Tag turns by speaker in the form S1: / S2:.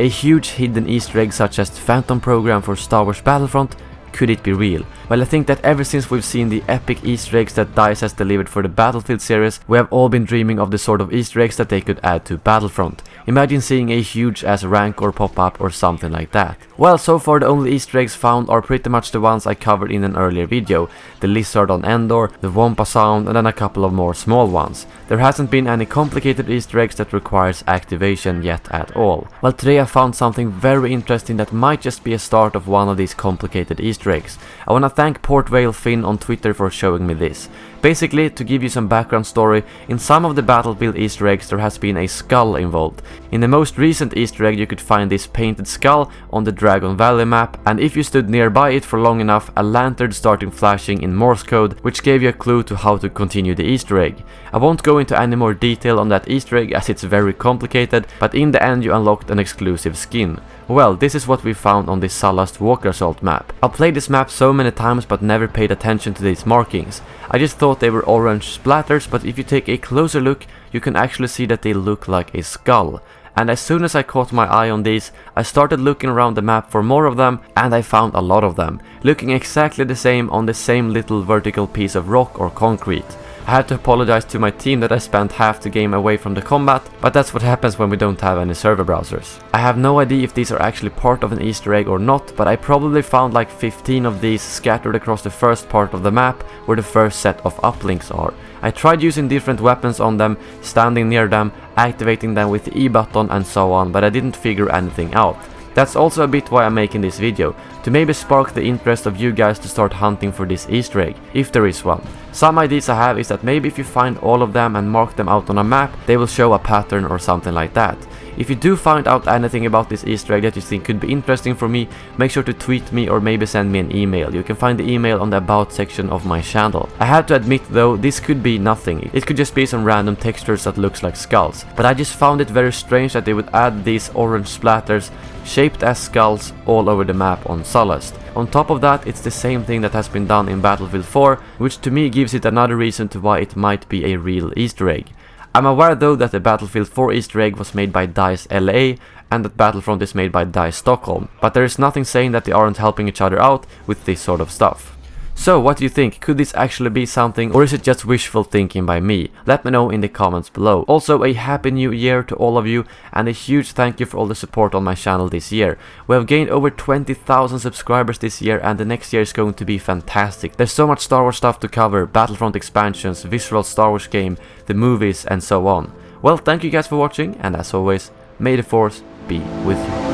S1: A huge hidden Easter egg such as the Phantom program for Star Wars Battlefront, could it be real? Well, I think that ever since we've seen the epic Easter eggs that DICE has delivered for the Battlefield series, we have all been dreaming of the sort of Easter eggs that they could add to Battlefront. Imagine seeing a huge ass Rancor pop up or something like that. Well, so far the only Easter eggs found are pretty much the ones I covered in an earlier video. The lizard on Endor, the Wampa sound, and then a couple of more small ones. There hasn't been any complicated Easter eggs that requires activation yet at all. Well, today I found something very interesting that might just be a start of one of these complicated Easter eggs. I wanna thank Port Vale Finn on Twitter for showing me this. Basically, to give you some background story, in some of the Battlefield Easter eggs there has been a skull involved. In the most recent Easter egg you could find this painted skull on the Dragon Valley map, and if you stood nearby it for long enough, a lantern started flashing in Morse code, which gave you a clue to how to continue the Easter egg. I won't go into any more detail on that Easter egg as it's very complicated, but in the end you unlocked an exclusive skin. Well, this is what we found on the Sullust Walker Assault map. I've played this map so many times but never paid attention to these markings. I just thought they were orange splatters, but if you take a closer look, you can actually see that they look like a skull. And as soon as I caught my eye on these, I started looking around the map for more of them, and I found a lot of them, looking exactly the same on the same little vertical piece of rock or concrete. I had to apologize to my team that I spent half the game away from the combat, but that's what happens when we don't have any server browsers. I have no idea if these are actually part of an Easter egg or not, but I probably found like 15 of these scattered across the first part of the map where the first set of uplinks are. I tried using different weapons on them, standing near them, activating them with the E button and so on, but I didn't figure anything out. That's also a bit why I'm making this video, to maybe spark the interest of you guys to start hunting for this Easter egg, if there is one. Some ideas I have is that maybe if you find all of them and mark them out on a map, they will show a pattern or something like that. If you do find out anything about this Easter egg that you think could be interesting for me, make sure to tweet me or maybe send me an email. You can find the email on the about section of my channel. I have to admit though, this could be nothing. It could just be some random textures that looks like skulls. But I just found it very strange that they would add these orange splatters shaped as skulls all over the map on Sullust. On top of that, it's the same thing that has been done in Battlefield 4, which to me gives it another reason to why it might be a real Easter egg. I'm aware though that the Battlefield 4 Easter egg was made by DICE LA and that Battlefront is made by DICE Stockholm, but there is nothing saying that they aren't helping each other out with this sort of stuff. So what do you think? Could this actually be something, or is it just wishful thinking by me? Let me know in the comments below. Also, a happy new year to all of you, and a huge thank you for all the support on my channel this year. We have gained over 20,000 subscribers this year, and the next year is going to be fantastic. There's so much Star Wars stuff to cover, Battlefront expansions, visual Star Wars game, the movies and so on. Well, thank you guys for watching, and as always, may the Force be with you.